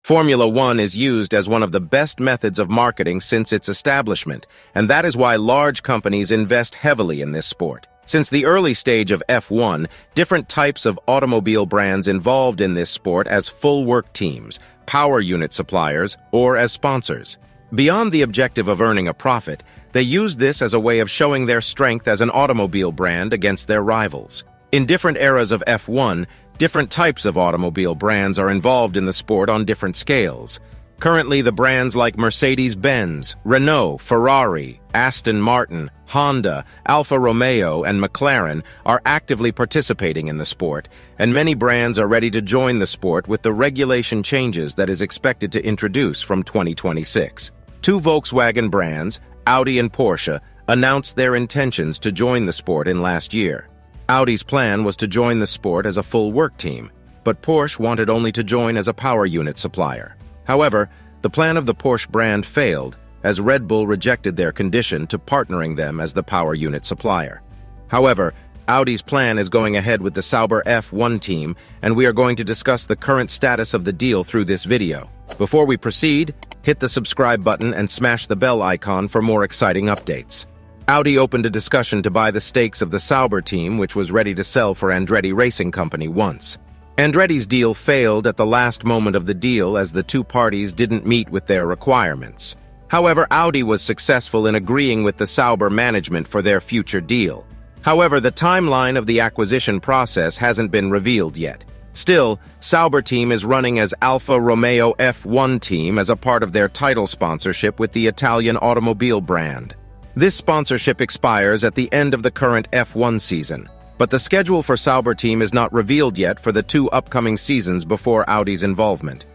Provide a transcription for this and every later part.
Formula One is used as one of the best methods of marketing since its establishment, and that is why large companies invest heavily in this sport. Since the early stage of F1, different types of automobile brands involved in this sport as full work teams, power unit suppliers, or as sponsors. Beyond the objective of earning a profit, they use this as a way of showing their strength as an automobile brand against their rivals. In different eras of F1, different types of automobile brands are involved in the sport on different scales. Currently, the brands like Mercedes-Benz, Renault, Ferrari, Aston Martin, Honda, Alfa Romeo, and McLaren are actively participating in the sport, and many brands are ready to join the sport with the regulation changes that is expected to introduce from 2026. Two Volkswagen brands, Audi and Porsche, announced their intentions to join the sport in last year. Audi's plan was to join the sport as a full work team, but Porsche wanted only to join as a power unit supplier. However, the plan of the Porsche brand failed, as Red Bull rejected their condition to partnering them as the power unit supplier. However, Audi's plan is going ahead with the Sauber F1 team, and we are going to discuss the current status of the deal through this video. Before we proceed, hit the subscribe button and smash the bell icon for more exciting updates. Audi opened a discussion to buy the stakes of the Sauber team, which was ready to sell for Andretti Racing Company once. Andretti's deal failed at the last moment of the deal as the two parties didn't meet with their requirements. However, Audi was successful in agreeing with the Sauber management for their future deal. However, the timeline of the acquisition process hasn't been revealed yet. Still, Sauber team is running as Alfa Romeo F1 team as a part of their title sponsorship with the Italian automobile brand. This sponsorship expires at the end of the current F1 season, but the schedule for Sauber team is not revealed yet for the two upcoming seasons before Audi's involvement.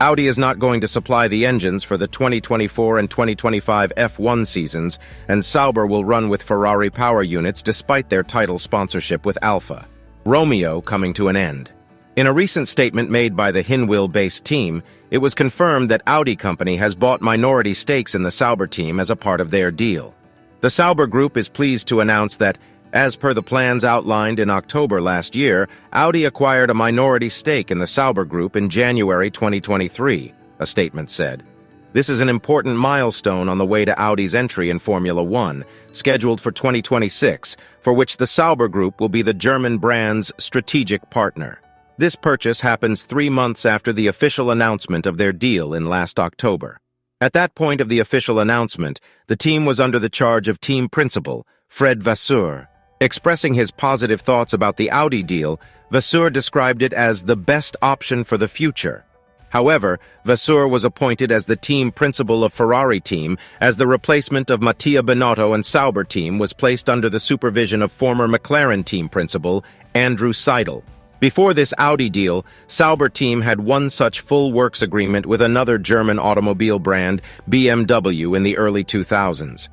Audi is not going to supply the engines for the 2024 and 2025 F1 seasons, and Sauber will run with Ferrari power units despite their title sponsorship with Alfa Romeo coming to an end. In a recent statement made by the Hinwil-based team, it was confirmed that Audi company has bought minority stakes in the Sauber team as a part of their deal. The Sauber Group is pleased to announce that, as per the plans outlined in October last year, Audi acquired a minority stake in the Sauber Group in January 2023, a statement said. This is an important milestone on the way to Audi's entry in Formula One, scheduled for 2026, for which the Sauber Group will be the German brand's strategic partner. This purchase happens 3 months after the official announcement of their deal in last October. At that point of the official announcement, the team was under the charge of team principal, Fred Vasseur. Expressing his positive thoughts about the Audi deal, Vasseur described it as the best option for the future. However, Vasseur was appointed as the team principal of Ferrari team as the replacement of Mattia Binotto, and Sauber team was placed under the supervision of former McLaren team principal, Andrew Seidel. Before this Audi deal, Sauber team had one such full works agreement with another German automobile brand, BMW, in the early 2000s.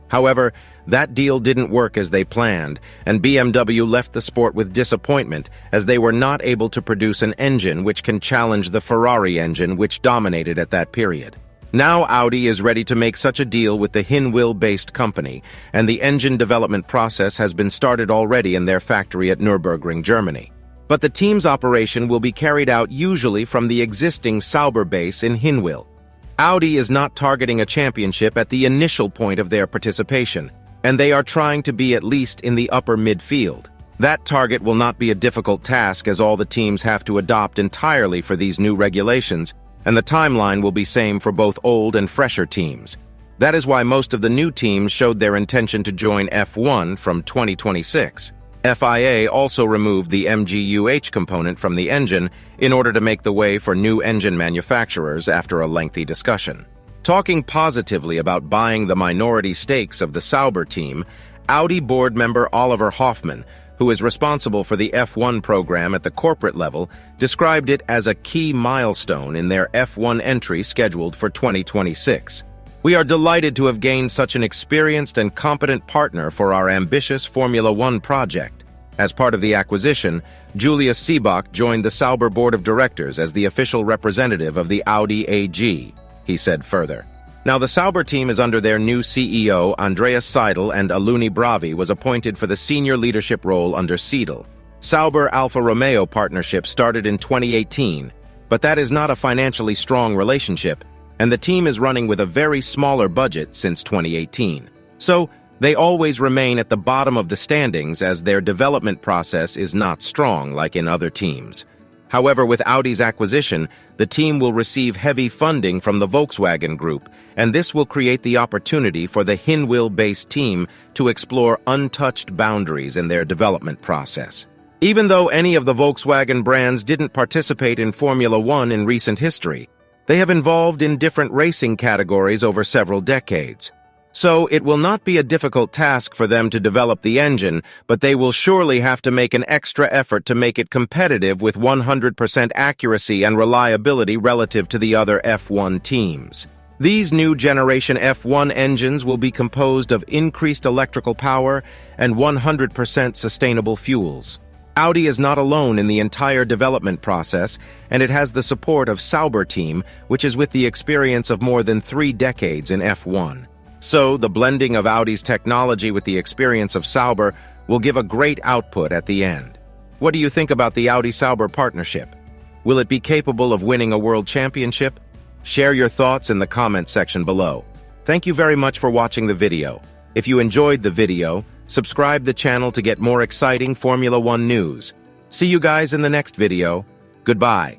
However, that deal didn't work as they planned, and BMW left the sport with disappointment as they were not able to produce an engine which can challenge the Ferrari engine which dominated at that period. Now Audi is ready to make such a deal with the Hinwil-based company, and the engine development process has been started already in their factory at Nürburgring, Germany. But the team's operation will be carried out usually from the existing Sauber base in Hinwil. Audi is not targeting a championship at the initial point of their participation, and they are trying to be at least in the upper midfield. That target will not be a difficult task as all the teams have to adopt entirely for these new regulations, and the timeline will be same for both old and fresher teams. That is why most of the new teams showed their intention to join F1 from 2026. FIA also removed the MGUH component from the engine in order to make the way for new engine manufacturers after a lengthy discussion. Talking positively about buying the minority stakes of the Sauber team, Audi board member Oliver Hoffmann, who is responsible for the F1 program at the corporate level, described it as a key milestone in their F1 entry scheduled for 2026. We are delighted to have gained such an experienced and competent partner for our ambitious Formula One project. As part of the acquisition, Julius Seebach joined the Sauber board of directors as the official representative of the Audi AG, he said further. Now the Sauber team is under their new CEO, Andreas Seidel, and Aluni Bravi was appointed for the senior leadership role under Seidel. Sauber-Alfa Romeo partnership started in 2018. But that is not a financially strong relationship, and the team is running with a very smaller budget since 2018. So, they always remain at the bottom of the standings as their development process is not strong like in other teams. However, with Audi's acquisition, the team will receive heavy funding from the Volkswagen Group, and this will create the opportunity for the Hinwil-based team to explore untouched boundaries in their development process. Even though any of the Volkswagen brands didn't participate in Formula One in recent history, they have involved in different racing categories over several decades. So it will not be a difficult task for them to develop the engine, but they will surely have to make an extra effort to make it competitive with 100% accuracy and reliability relative to the other F1 teams. These new generation F1 engines will be composed of increased electrical power and 100% sustainable fuels. Audi is not alone in the entire development process, and it has the support of Sauber team, which is with the experience of more than 3 decades in F1. So, the blending of Audi's technology with the experience of Sauber will give a great output at the end. What do you think about the Audi-Sauber partnership? Will it be capable of winning a world championship? Share your thoughts in the comments section below. Thank you very much for watching the video. If you enjoyed the video, subscribe the channel to get more exciting Formula One news. See you guys in the next video. Goodbye.